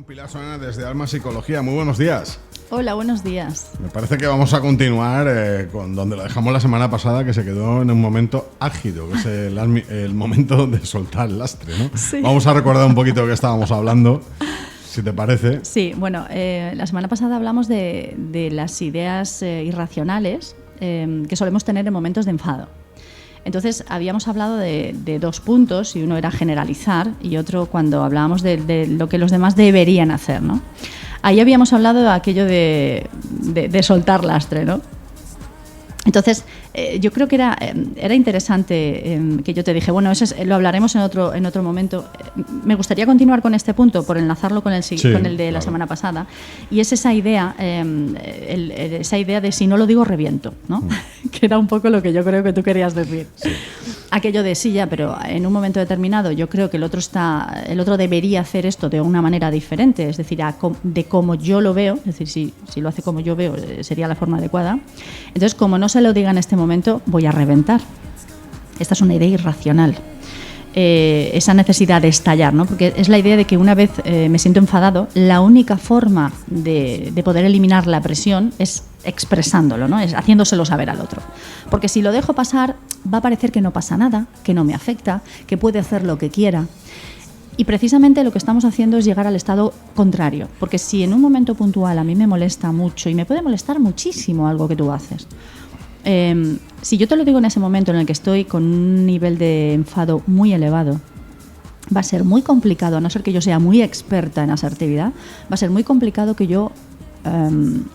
con Pilar Solana desde Alma Psicología. Muy buenos días. Hola, buenos días. Me parece que vamos a continuar con donde lo dejamos la semana pasada, que se quedó en un momento álgido, que es el momento de soltar el lastre, ¿no? Sí. Vamos a recordar un poquito de qué estábamos hablando, si te parece. Sí, bueno, la semana pasada hablamos de las ideas irracionales que solemos tener en momentos de enfado. Entonces, habíamos hablado de dos puntos, y uno era generalizar y otro cuando hablábamos de lo que los demás deberían hacer, ¿no? Ahí habíamos hablado de aquello de soltar lastre, ¿no? Entonces, yo creo que era interesante que yo te dije, bueno, lo hablaremos en otro momento. Me gustaría continuar con este punto por enlazarlo con el de la semana pasada, y es esa idea, esa idea de si no lo digo reviento, ¿no? Que era un poco lo que yo creo que tú querías decir. Sí. Aquello de sí, ya, pero en un momento determinado yo creo que el otro debería hacer esto de una manera diferente, es decir, de cómo yo lo veo, es decir, si lo hace como yo veo sería la forma adecuada. Entonces, como no se lo diga en este momento, voy a reventar. Esta es una idea irracional. Esa necesidad de estallar, ¿no? Porque es la idea de que una vez me siento enfadado, la única forma de poder eliminar la presión es expresándolo, ¿no? Es haciéndoselo saber al otro. Porque si lo dejo pasar, va a parecer que no pasa nada, que no me afecta, que puede hacer lo que quiera. Y precisamente lo que estamos haciendo es llegar al estado contrario. Porque si en un momento puntual a mí me molesta mucho, y me puede molestar muchísimo algo que tú haces, si yo te lo digo en ese momento en el que estoy con un nivel de enfado muy elevado, va a ser muy complicado, a no ser que yo sea muy experta en asertividad, va a ser muy complicado que yo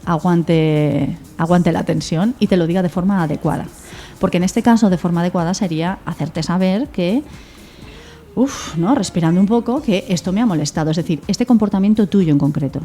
aguante la tensión y te lo diga de forma adecuada. Porque en este caso, de forma adecuada sería hacerte saber que, ¿no? Respirando un poco, que esto me ha molestado, es decir, este comportamiento tuyo en concreto.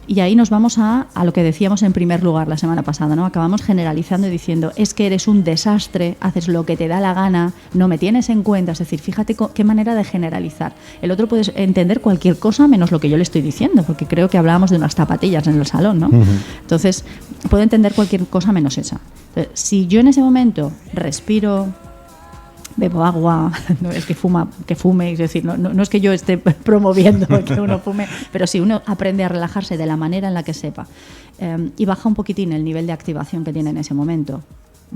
Y ahí nos vamos a lo que decíamos en primer lugar la semana pasada, ¿no? Acabamos generalizando y diciendo, es que eres un desastre, haces lo que te da la gana, no me tienes en cuenta. Es decir, fíjate qué manera de generalizar. El otro puede entender cualquier cosa menos lo que yo le estoy diciendo, porque creo que hablábamos de unas zapatillas en el salón, ¿no? Uh-huh. Entonces, puede entender cualquier cosa menos esa. Entonces, si yo en ese momento respiro, bebo agua, no es que fume, es decir, no es que yo esté promoviendo que uno fume, pero si uno aprende a relajarse de la manera en la que sepa y baja un poquitín el nivel de activación que tiene en ese momento,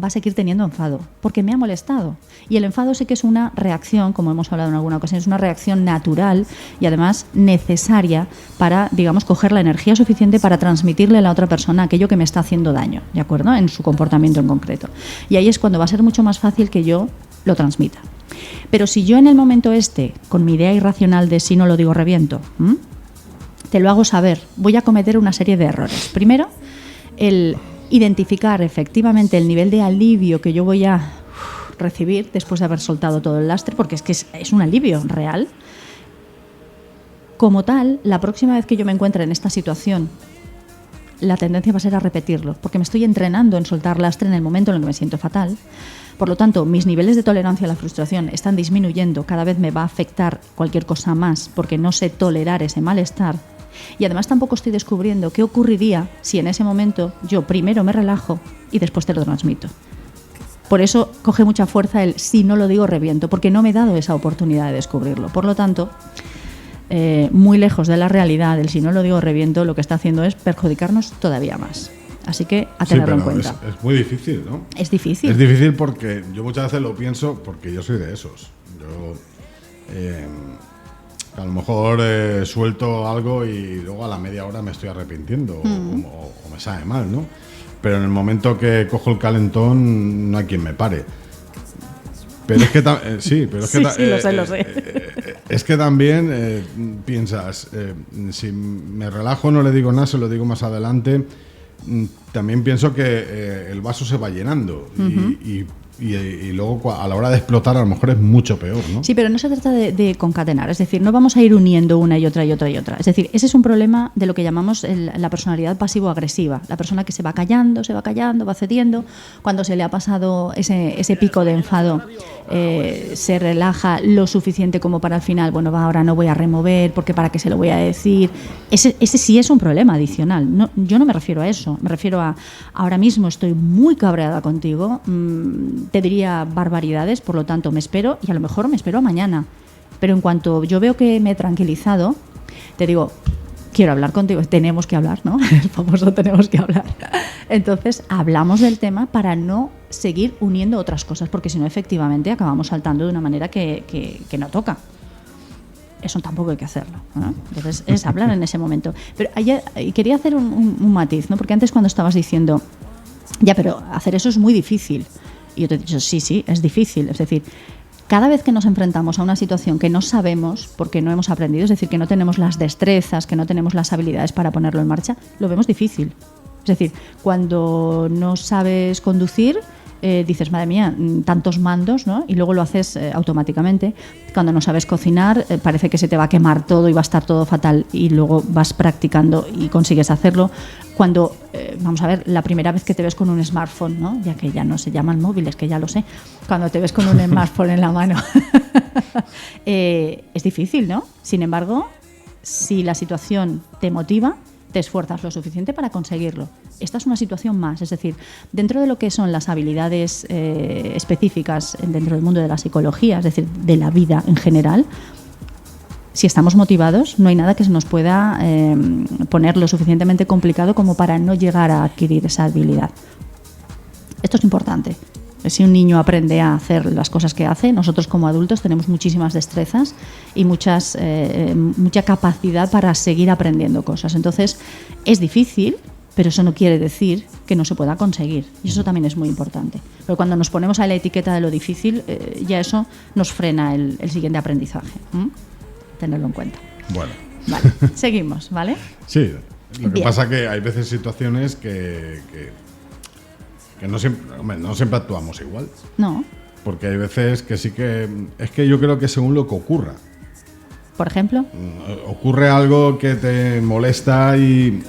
va a seguir teniendo enfado, porque me ha molestado. Y el enfado sé que es una reacción, como hemos hablado en alguna ocasión, es una reacción natural y además necesaria para, digamos, coger la energía suficiente para transmitirle a la otra persona aquello que me está haciendo daño, ¿de acuerdo? En su comportamiento en concreto. Y ahí es cuando va a ser mucho más fácil que yo lo transmita. Pero si yo en el momento con mi idea irracional de si no lo digo reviento, te lo hago saber, voy a cometer una serie de errores. Primero, el identificar efectivamente el nivel de alivio que yo voy a recibir después de haber soltado todo el lastre, porque es que es un alivio real. Como tal, la próxima vez que yo me encuentre en esta situación, la tendencia va a ser a repetirlo, porque me estoy entrenando en soltar lastre en el momento en el que me siento fatal. Por lo tanto, mis niveles de tolerancia a la frustración están disminuyendo, cada vez me va a afectar cualquier cosa más porque no sé tolerar ese malestar. Y además tampoco estoy descubriendo qué ocurriría si en ese momento yo primero me relajo y después te lo transmito. Por eso coge mucha fuerza el si no lo digo reviento, porque no me he dado esa oportunidad de descubrirlo. Por lo tanto, muy lejos de la realidad, el si no lo digo reviento, lo que está haciendo es perjudicarnos todavía más. Así que a tenerlo en cuenta. Es muy difícil, ¿no? Es difícil. Es difícil porque yo muchas veces lo pienso porque yo soy de esos. Yo a lo mejor suelto algo y luego a la media hora me estoy arrepintiendo o me sabe mal, ¿no? Pero en el momento que cojo el calentón no hay quien me pare. Pero es que lo sé. Es que también piensas, si me relajo no le digo nada, se lo digo más adelante. También pienso que el vaso se va llenando y luego a la hora de explotar a lo mejor es mucho peor, ¿no? Sí, pero no se trata de concatenar, es decir, no vamos a ir uniendo una y otra y otra y otra. Es decir, ese es un problema de lo que llamamos la personalidad pasivo-agresiva, la persona que se va callando, va cediendo, cuando se le ha pasado ese pico de enfado, se relaja lo suficiente como para al final, bueno, ahora no voy a remover, porque para qué se lo voy a decir. Ese sí es un problema adicional. No, yo no me refiero a eso, me refiero a ahora mismo estoy muy cabreada contigo, te diría barbaridades, por lo tanto me espero y a lo mejor me espero a mañana. Pero en cuanto yo veo que me he tranquilizado, te digo, quiero hablar contigo, tenemos que hablar, ¿no? El famoso tenemos que hablar. Entonces, hablamos del tema para no seguir uniendo otras cosas, porque si no, efectivamente, acabamos saltando de una manera que no toca. Eso tampoco hay que hacerlo, ¿no? Entonces, es hablar en ese momento. Pero quería hacer un matiz, ¿no? Porque antes cuando estabas diciendo, ya, pero hacer eso es muy difícil. Y yo te he dicho, sí, es difícil. Es decir, cada vez que nos enfrentamos a una situación que no sabemos porque no hemos aprendido, es decir, que no tenemos las destrezas, que no tenemos las habilidades para ponerlo en marcha, lo vemos difícil. Es decir, cuando no sabes conducir, dices, madre mía, tantos mandos, ¿no? Y luego lo haces automáticamente. Cuando no sabes cocinar, parece que se te va a quemar todo y va a estar todo fatal, y luego vas practicando y consigues hacerlo. Cuando, vamos a ver, la primera vez que te ves con un smartphone, ¿no? Ya que ya no se llaman móviles, que ya lo sé, cuando te ves con un smartphone en la mano, es difícil, ¿no? Sin embargo, si la situación te motiva, te esfuerzas lo suficiente para conseguirlo. Esta es una situación más, es decir, dentro de lo que son las habilidades específicas dentro del mundo de la psicología, es decir, de la vida en general, si estamos motivados, no hay nada que se nos pueda poner lo suficientemente complicado como para no llegar a adquirir esa habilidad. Esto es importante. Si un niño aprende a hacer las cosas que hace, nosotros como adultos tenemos muchísimas destrezas y mucha capacidad para seguir aprendiendo cosas. Entonces, es difícil, pero eso no quiere decir que no se pueda conseguir. Y eso también es muy importante. Pero cuando nos ponemos a la etiqueta de lo difícil, ya eso nos frena el siguiente aprendizaje. Tenerlo en cuenta. Bueno. Vale, seguimos, ¿vale? Sí, lo que Bien. pasa que hay veces situaciones que no siempre actuamos igual. No. Porque hay veces que sí que... Es que yo creo que según lo que ocurra. Por ejemplo. Ocurre algo que te molesta y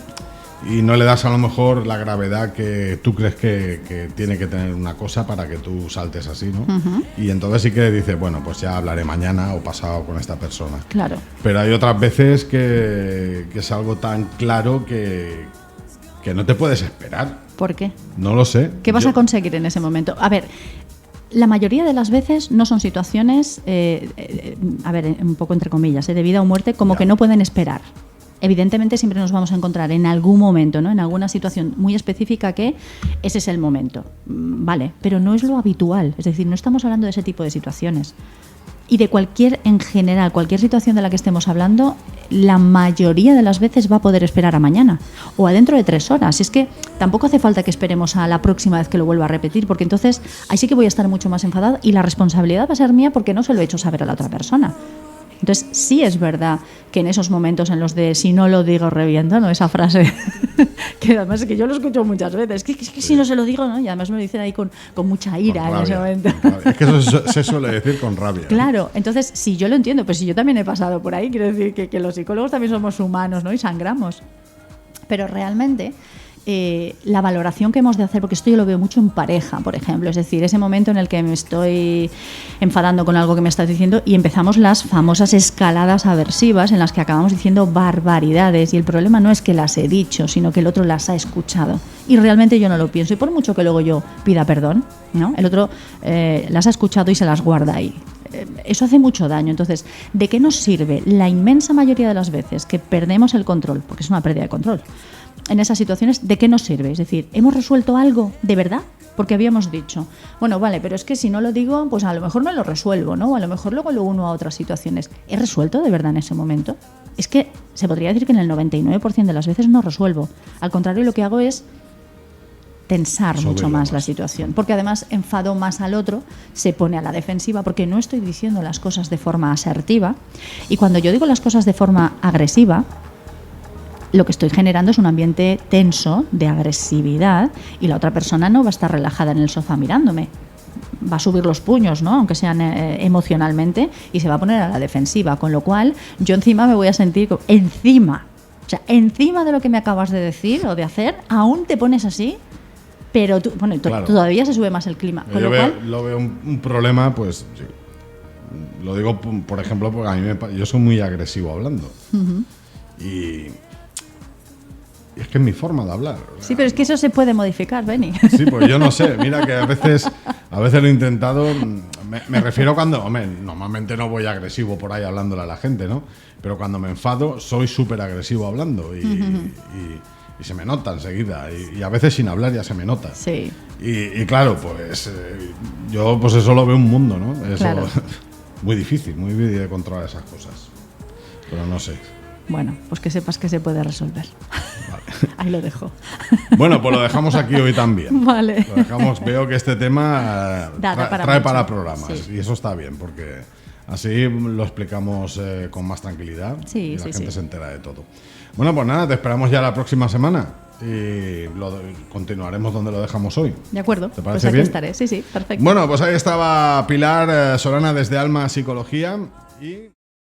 no le das a lo mejor la gravedad que tú crees que tiene que tener una cosa para que tú saltes así, ¿no? Uh-huh. Y entonces sí que dices, bueno, pues ya hablaré mañana o pasado con esta persona. Claro. Pero hay otras veces que es algo tan claro que no te puedes esperar. ¿Por qué? No lo sé. ¿Qué vas a conseguir en ese momento? A ver, la mayoría de las veces no son situaciones, a ver, un poco entre comillas, de vida o muerte, como Ya. que no pueden esperar. Evidentemente siempre nos vamos a encontrar en algún momento, ¿no? En alguna situación muy específica que ese es el momento. Vale, pero no es lo habitual. Es decir, no estamos hablando de ese tipo de situaciones. Y de en general, cualquier situación de la que estemos hablando, la mayoría de las veces va a poder esperar a mañana o a dentro de 3 horas. Es que tampoco hace falta que esperemos a la próxima vez que lo vuelva a repetir, porque entonces ahí sí que voy a estar mucho más enfadada y la responsabilidad va a ser mía porque no se lo he hecho saber a la otra persona. Entonces, sí es verdad que en esos momentos en los de si no lo digo reviento, ¿no? Esa frase que además es que yo lo escucho muchas veces, que si no se lo digo, ¿no? Y además me lo dicen ahí con mucha ira Con en ese rabia, momento. con rabia. Es que eso se suele decir con rabia. Claro, entonces, si yo lo entiendo, pues si yo también he pasado por ahí, quiero decir que los psicólogos también somos humanos, ¿no? Y sangramos. Pero realmente la valoración que hemos de hacer, porque esto yo lo veo mucho en pareja, por ejemplo, es decir, ese momento en el que me estoy enfadando con algo que me estás diciendo y empezamos las famosas escaladas aversivas en las que acabamos diciendo barbaridades, y el problema no es que las he dicho, sino que el otro las ha escuchado y realmente yo no lo pienso, y por mucho que luego yo pida perdón, ¿no? El otro las ha escuchado y se las guarda ahí. Eso hace mucho daño. Entonces, ¿de qué nos sirve? La inmensa mayoría de las veces que perdemos el control, porque es una pérdida de control, en esas situaciones, ¿de qué nos sirve? Es decir, ¿hemos resuelto algo de verdad? Porque habíamos dicho, bueno, vale, pero es que si no lo digo, pues a lo mejor no lo resuelvo, ¿no? O a lo mejor luego lo uno a otras situaciones. ¿He resuelto de verdad en ese momento? Es que se podría decir que en el 99% de las veces no resuelvo. Al contrario, lo que hago es tensar mucho más la situación, porque además enfado más al otro, se pone a la defensiva porque no estoy diciendo las cosas de forma asertiva, y cuando yo digo las cosas de forma agresiva, lo que estoy generando es un ambiente tenso de agresividad, y la otra persona no va a estar relajada en el sofá mirándome, va a subir los puños, ¿no? Aunque sean emocionalmente, y se va a poner a la defensiva, con lo cual yo encima me voy a sentir encima de lo que me acabas de decir o de hacer, aún te pones así. Pero claro, todavía se sube más el clima. Con yo lo cual, lo veo un problema, pues lo digo, por ejemplo, porque a mí yo soy muy agresivo hablando. Uh-huh. Y es que es mi forma de hablar. Sí, pero es que eso se puede modificar, Beni. Sí, pues yo no sé. Mira que a veces lo he intentado. me refiero cuando, hombre, normalmente no voy agresivo por ahí hablándole a la gente, ¿no? Pero cuando me enfado soy súper agresivo hablando y se me nota enseguida. Y a veces sin hablar ya se me nota. Sí. Y claro, pues yo pues eso lo veo un mundo, ¿no? Eso, Claro. muy difícil de controlar esas cosas. Pero no sé. Bueno, pues que sepas que se puede resolver. Vale. Ahí lo dejo. Bueno, pues lo dejamos aquí hoy también. Vale. Lo dejamos, veo que este tema trae para programas. Sí. Y eso está bien, porque así lo explicamos con más tranquilidad Sí, y la sí, gente sí. se entera de todo. Bueno, pues nada, te esperamos ya la próxima semana y continuaremos donde lo dejamos hoy. De acuerdo. ¿Te Pues parece aquí bien? estaré. Sí, sí, perfecto. Bueno, pues ahí estaba Pilar Solana desde Alma Psicología y...